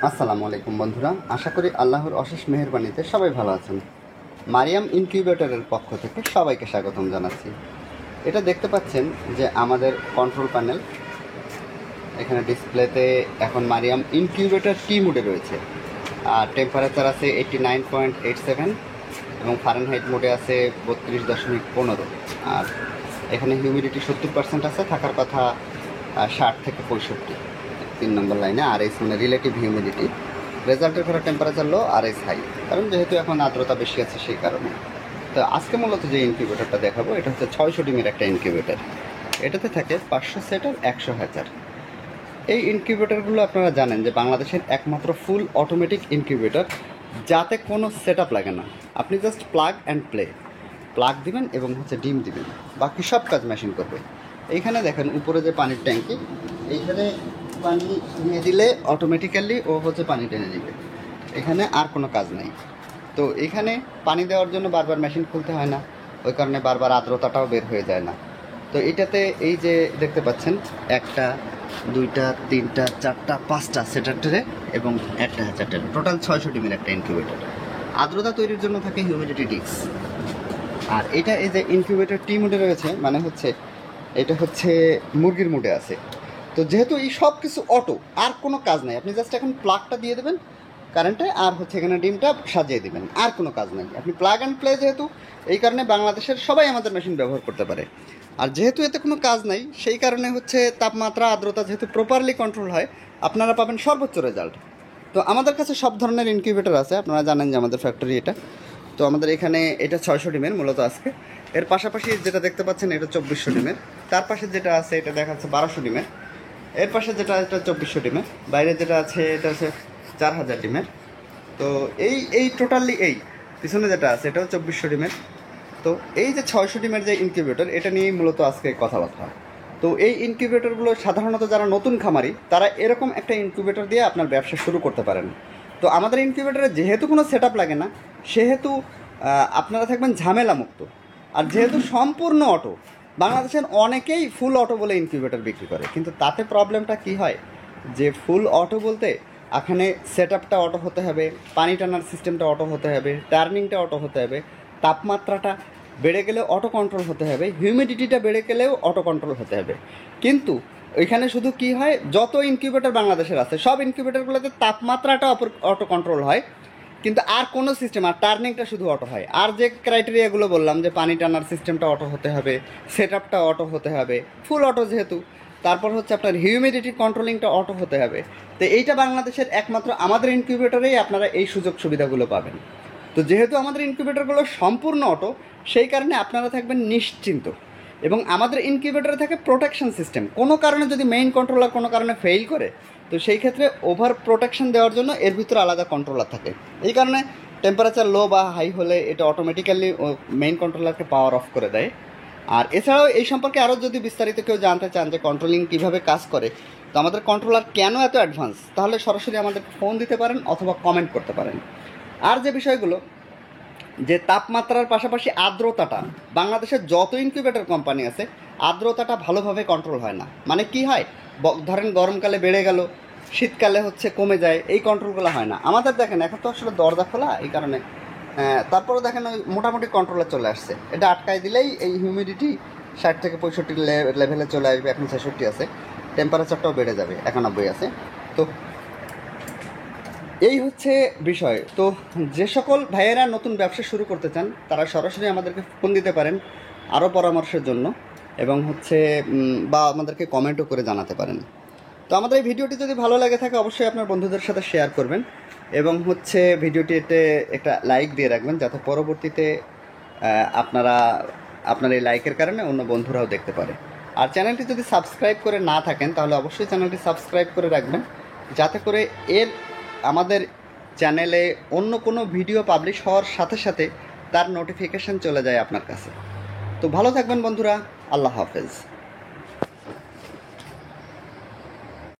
আসসালামু আলাইকুম বন্ধুরা, আশা করি আল্লাহর অশেষ মেহেরবানিতে সবাই ভালো আছেন। মারিয়াম ইনকিউবেটরের পক্ষ থেকে সবাইকে স্বাগতম জানাচ্ছি। এটা দেখতে পাচ্ছেন যে আমাদের কন্ট্রোল প্যানেল, এখানে ডিসপ্লেতে এখন মারিয়াম ইনকিউবেটর টি মোডে রয়েছে। আর টেম্পারেচার আছে 89.87 এবং ফারেনহাইট মোডে আছে 32.15। আর এখানে হিউমিডিটি 70% আছে, থাকার কথা 60 থেকে 65। 3 নম্বর লাইনে আরএস মানে রিলেটিভ হিউমিডিটি। রেজাল্টের ঘরে টেম্পারেচার লো, আরএস হাই, কারণ যেহেতু এখন আর্দ্রতা বেশি আছে সেই কারণে। তো আজকে মূলত যে ইনকিউবেটরটা দেখাবো এটা হচ্ছে 600 ডিমের একটা ইনকিউবেটর। এটাতে থাকে 500 সেটার 100 হ্যাচার। এই ইনকিউবেটরগুলো আপনারা জানেন যে বাংলাদেশের একমাত্র ফুল অটোমেটিক ইনকিউবেটর, যাতে কোনো সেট আপ লাগে না। আপনি just plug and play, plug দিবেন এবং ডিম দিবেন, বাকি সব কাজ মেশিন করবে। এইখানে দেখেন উপরে যে পানির ট্যাঙ্কি, এইখানে পানি নিয়ে দিলে অটোমেটিক্যালি ও পানি টেনে নেবে। এখানে আর কোনো কাজ নাই। তো এখানে পানি দেওয়ার জন্য বারবার মেশিন খুলতে হয় না, ওই কারণে বারবার আর্দ্রতাটাও বের হয়ে যায় না। তো এটাতে এই যে দেখতে পাচ্ছেন 1টা 2টা 3টা 4টা 5টা সেটার ট্রে এবং 1টা হ্যাচার ট্রে, টোটাল 600 ডিমের একটা ইনকিউবেটর। আর্দ্রতা তৈরির জন্য থাকে হিউমিডিটি ডিস্ক। আর এটা এই যে ইনকিউবেটর টি মোডে রয়েছে, মানে এটা মুরগির মোডে আছে। তো যেহেতু এই সব কিছু অটো, আর কোনো কাজ নাই, আপনি জাস্ট এখন প্লাগটা দিয়ে দেবেন কারেন্টে, আর এখানে ডিমটা সাজিয়ে দেবেন, আর কোনো কাজ নাই। আপনি প্লাগ অ্যান্ড প্লে, যেহেতু এই কারণে বাংলাদেশের সবাই আমাদের মেশিন ব্যবহার করতে পারে। আর যেহেতু এতে কোনো কাজ নাই, সেই কারণে তাপমাত্রা আর্দ্রতা যেহেতু প্রপারলি কন্ট্রোল হয়, আপনারা পাবেন সর্বোচ্চ রেজাল্ট। তো আমাদের কাছে সব ধরনের ইনকিউবেটর আছে, আপনারা জানেন যে আমাদের ফ্যাক্টরি এটা। তো আমাদের এখানে এটা 600 ডিমের মূলত আজকে। এর পাশাপাশি যেটা দেখতে পাচ্ছেন এটা 2400 ডিমের। তার পাশে যেটা আছে এটা দেখাচ্ছে 1200 ডিমের। এর পাশে যেটা এটা 2400 ডিমের। বাইরে যেটা আছে এটা হচ্ছে 4000 ডিমের। তো এই টোটালি এই পিছনে যেটা আছে এটাও 2400 ডিমের। তো এই যে 600 ডিমের যে ইনকিউবেটর, এটা নিয়েই মূলত আজকে কথাবার্তা। তো এই ইনকিউবেটরগুলো সাধারণত যারা নতুন খামারি, তারা এরকম একটা ইনকিউবেটর দিয়ে আপনার ব্যবসা শুরু করতে পারেন। তো আমাদের ইনকিউবেটরে যেহেতু কোনো সেট আপ লাগে না, সেহেতু আপনারা থাকবেন ঝামেলা মুক্ত। আর যেহেতু সম্পূর্ণ অটো, বাংলাদেশের অনেকেই ফুল অটো বলে ইনকিউবেটর বিক্রি করে, কিন্তু তাতে প্রবলেমটা কি হয় যে ফুল অটো বলতে এখানে সেট আপটা অটো হতে হবে, পানি টানার সিস্টেমটা অটো হতে হবে, টার্নিংটা অটো হতে হবে, তাপমাত্রাটা বেড়ে গেলেও অটো কন্ট্রোল হতে হবে, হিউমিডিটিটা বেড়ে গেলেও অটো কন্ট্রোল হতে হবে। কিন্তু ওইখানে শুধু কি হয়, যত ইনকিউবেটর বাংলাদেশের আছে সব ইনকিউবেটরগুলোতে তাপমাত্রাটা অটো কন্ট্রোল হয়, কিন্তু আর কোনো সিস্টেম, আর টার্নিংটা শুধু অটো হয়। আর যে ক্রাইটেরিয়াগুলো বললাম যে পানি টানার সিস্টেমটা অটো হতে হবে, সেট আপটা অটো হতে হবে, ফুল অটো যেহেতু, তারপর আপনার হিউমিডিটি কন্ট্রোলিংটা অটো হতে হবে। তো এইটা বাংলাদেশের একমাত্র আমাদের ইনকিউবেটরেই আপনারা এই সুযোগ সুবিধাগুলো পাবেন। তো যেহেতু আমাদের ইনকিউবেটরগুলো সম্পূর্ণ অটো, সেই কারণে আপনারা থাকবেন নিশ্চিন্ত। এবং আমাদের ইনকিউবেটরে থাকে প্রোটেকশন সিস্টেম। কোনো কারণে যদি মেইন কন্ট্রোলার কোনো কারণে ফেল করে, তো সেই ক্ষেত্রে ওভার প্রোটেকশন দেওয়ার জন্য এর ভিতরে আলাদা কন্ট্রোলার থাকে। এই কারণে টেম্পারেচার লো বা হাই হলে এটা অটোমেটিক্যালি মেইন কন্ট্রোলারকে পাওয়ার অফ করে দেয়। আর এছাড়াও এই সম্পর্কে আরও যদি বিস্তারিত কেউ জানতে চান যে কন্ট্রোলিং কীভাবে কাজ করে, তো আমাদের কন্ট্রোলার কেন এত অ্যাডভান্স, তাহলে সরাসরি আমাদেরকে ফোন দিতে পারেন অথবা কমেন্ট করতে পারেন। আর যে বিষয়গুলো, যে তাপমাত্রার পাশাপাশি আর্দ্রতাটা, বাংলাদেশের যত ইনকিউবেটর কোম্পানি আছে আর্দ্রতাটা ভালোভাবে কন্ট্রোল হয় না। মানে কি হয়, ধরেন গরমকালে বেড়ে গেল, শীতকালে কমে যায়, এই কন্ট্রোলগুলো হয় না আমাদের। দেখেন এখন তো আসলে দরজা খোলা, এই কারণে তারপরে দেখেন ওই মোটামুটি কন্ট্রোলে চলে আসছে। এটা আটকায় দিলেই এই হিউমিডিটি 60 থেকে 65 লেভেলে চলে আসবে। এখন 66 আছে, টেম্পারেচারটাও বেড়ে যাবে, 91 আছে। তো এই বিষয়। তো যে সকল ভাইয়েরা নতুন ব্যবসা শুরু করতে চান, তারা সরাসরি আমাদেরকে ফোন দিতে পারেন আরও পরামর্শের জন্য, এবং বা আমাদেরকে কমেন্টও করে জানাতে পারেন। তো আমাদের এই ভিডিওটি যদি ভালো লাগে থাকে, অবশ্যই আপনার বন্ধুদের সাথে শেয়ার করবেন, এবং ভিডিওটিতে একটা লাইক দিয়ে রাখবেন, যাতে পরবর্তীতে আপনার এই লাইকের কারণে অন্য বন্ধুরাও দেখতে পারে। আর চ্যানেলটি যদি সাবস্ক্রাইব করে না থাকেন, তাহলে অবশ্যই চ্যানেলটি সাবস্ক্রাইব করে রাখবেন, যাতে করে আমাদের চ্যানেলে অন্য কোনো ভিডিও পাবলিশ হওয়ার সাথে সাথে তার নোটিফিকেশান চলে যায় আপনার কাছে। তো ভালো থাকবেন বন্ধুরা, আল্লাহ হাফেজ।